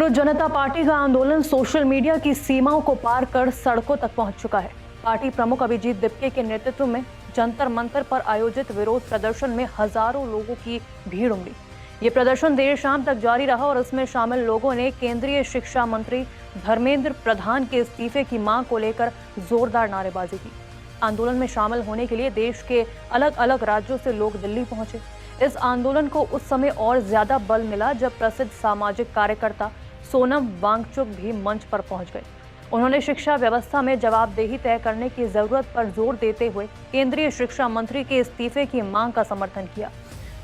Cockroach जनता party का आंदोलन social media की सीमाओं को पार कर सड़कों तक पहुंच चुका है। पार्टी प्रमुख अभिजीत दिप्के के नेतृत्व में जंतर मंतर पर आयोजित विरोध प्रदर्शन में हजारों लोगों की भीड़ उमड़ी। ये प्रदर्शन देर शाम तक जारी रहा और इसमें शामिल लोगों ने केंद्रीय शिक्षा मंत्री धर्मेंद्र प्रधान के इस्तीफे की मांग को लेकर जोरदार नारेबाजी की। आंदोलन में शामिल होने के लिए देश के अलग अलग राज्यों से लोग दिल्ली पहुंचे। इस आंदोलन को उस समय और ज्यादा बल मिला जब प्रसिद्ध सामाजिक कार्यकर्ता सोनम वांगचुक भी मंच पर पहुंच गए। उन्होंने शिक्षा व्यवस्था में जवाबदेही तय करने की जरूरत पर जोर देते हुए केंद्रीय शिक्षा मंत्री के इस्तीफे की मांग का समर्थन किया।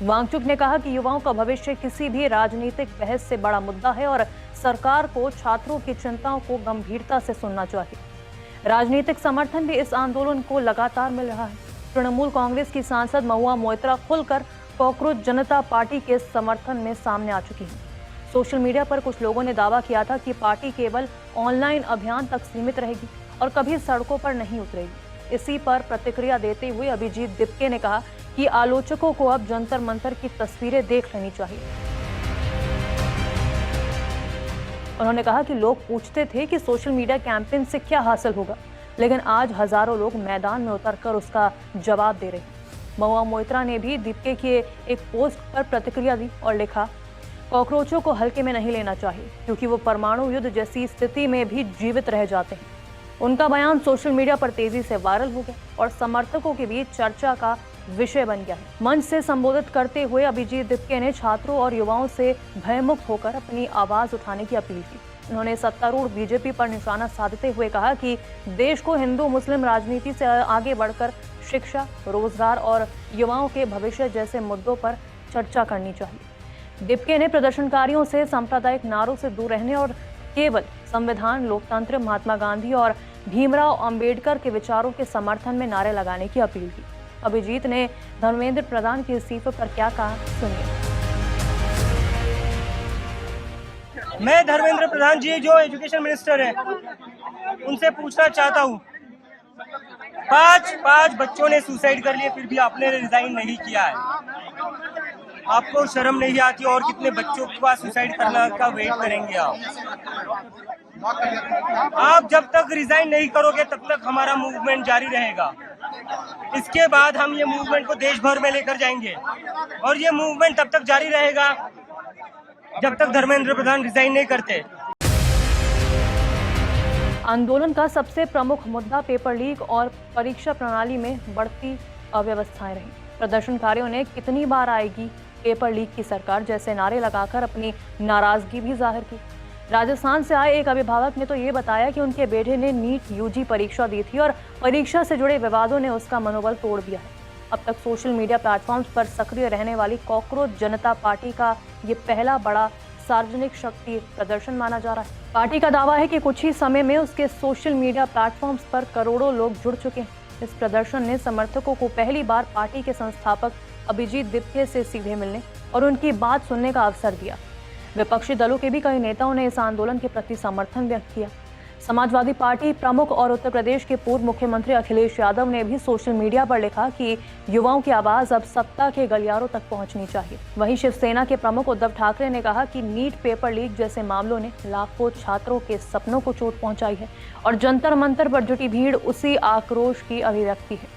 वांगचुक ने कहा कि युवाओं का भविष्य किसी भी राजनीतिक बहस से बड़ा मुद्दा है और सरकार को छात्रों की चिंताओं को गंभीरता से सुनना चाहिए। राजनीतिक समर्थन भी इस आंदोलन को लगातार मिल रहा है। तृणमूल कांग्रेस की सांसद महुआ मोइत्रा खुलकर कॉकरोच जनता पार्टी के समर्थन में सामने आ चुकी है। सोशल मीडिया पर कुछ लोगों ने दावा किया था कि पार्टी केवल ऑनलाइन अभियान तक सीमित रहेगी और कभी सड़कों पर नहीं उतरेगी। इसी पर प्रतिक्रिया देते हुए अभिजीत दिप्के ने कहा कि आलोचकों को अब जंतर मंतर की तस्वीरें देख लेनी चाहिए। उन्होंने कहा कि लोग पूछते थे कि सोशल मीडिया कैंपेन से क्या हासिल होगा, लेकिन आज हजारों लोग मैदान में उतरकर उसका जवाब दे रहे हैं। महुआ मोइत्रा ने भी दिप्के के एक पोस्ट पर प्रतिक्रिया दी और लिखा, कॉकरोचों को हल्के में नहीं लेना चाहिए क्योंकि वो परमाणु युद्ध जैसी स्थिति में भी जीवित रह जाते हैं। उनका बयान सोशल मीडिया पर तेजी से वायरल हो गया और समर्थकों के बीच चर्चा का विषय बन गया है। मंच से संबोधित करते हुए अभिजीत दिप्के ने छात्रों और युवाओं से भयमुक्त होकर अपनी आवाज उठाने की अपील की। उन्होंने सत्तारूढ़ बीजेपी पर निशाना साधते हुए कहा कि देश को हिंदू मुस्लिम राजनीति से आगे बढ़कर शिक्षा, रोजगार और युवाओं के भविष्य जैसे मुद्दों पर चर्चा करनी चाहिए। दिप्के ने प्रदर्शनकारियों से सांप्रदायिक नारों से दूर रहने और केवल संविधान, लोकतंत्र, महात्मा गांधी और भीमराव अंबेडकर के विचारों के समर्थन में नारे लगाने की अपील की। अभिजीत ने धर्मेंद्र प्रधान के इस्तीफे पर क्या कहा, सुनिए। मैं धर्मेंद्र प्रधान जी जो एजुकेशन मिनिस्टर है उनसे पूछना चाहता हूँ, पांच बच्चों ने सुसाइड कर लिए फिर भी आपने रिजाइन नहीं किया है। आपको शर्म नहीं आती? और कितने बच्चों का सुसाइड करने का वेट करेंगे आप जब तक रिजाइन नहीं करोगे तब तक हमारा मूवमेंट जारी रहेगा। इसके बाद हम ये मूवमेंट को देश भर में लेकर जाएंगे और ये मूवमेंट तब तक जारी रहेगा जब तक धर्मेंद्र प्रधान रिजाइन नहीं करते। आंदोलन का सबसे प्रमुख मुद्दा पेपर लीक और परीक्षा प्रणाली में बढ़ती अव्यवस्थाएं रही। प्रदर्शनकारियों ने कितनी बार आएगी पेपर लीक की सरकार जैसे नारे लगाकर अपनी नाराजगी भी जाहिर की। राजस्थान से आए एक अभिभावक ने तो ये बताया कि उनके बेटे ने नीट यूजी परीक्षा दी थी और परीक्षा से जुड़े विवादों ने उसका मनोबल तोड़ दिया है। अब तक सोशल मीडिया प्लेटफॉर्म्स पर सक्रिय रहने वाली कॉकरोच जनता पार्टी का ये पहला बड़ा सार्वजनिक शक्ति प्रदर्शन माना जा रहा है। पार्टी का दावा है कि कुछ ही समय में उसके सोशल मीडिया प्लेटफॉर्म्स पर करोड़ों लोग जुड़ चुके हैं। इस प्रदर्शन ने समर्थकों को पहली बार पार्टी के संस्थापक अभिजीत दिप्के से सीधे मिलने और उनकी बात सुनने का अवसर दिया। विपक्षी दलों के भी कई नेताओं ने इस आंदोलन के प्रति समर्थन व्यक्त किया। समाजवादी पार्टी प्रमुख और उत्तर प्रदेश के पूर्व मुख्यमंत्री अखिलेश यादव ने भी सोशल मीडिया पर लिखा कि युवाओं की आवाज अब सत्ता के गलियारों तक पहुंचनी चाहिए। वहीं शिवसेना के प्रमुख उद्धव ठाकरे ने कहा कि नीट पेपर लीक जैसे मामलों ने लाखों छात्रों के सपनों को चोट पहुंचाई है और जंतर मंतर पर जुटी भीड़ उसी आक्रोश की अभिव्यक्ति है।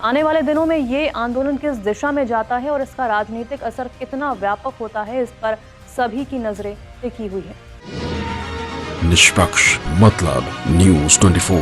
आने वाले दिनों में ये आंदोलन किस दिशा में जाता है और इसका राजनीतिक असर कितना व्यापक होता है, इस पर सभी की नजरें टिकी हुई है। निष्पक्ष मतलब न्यूज़ 24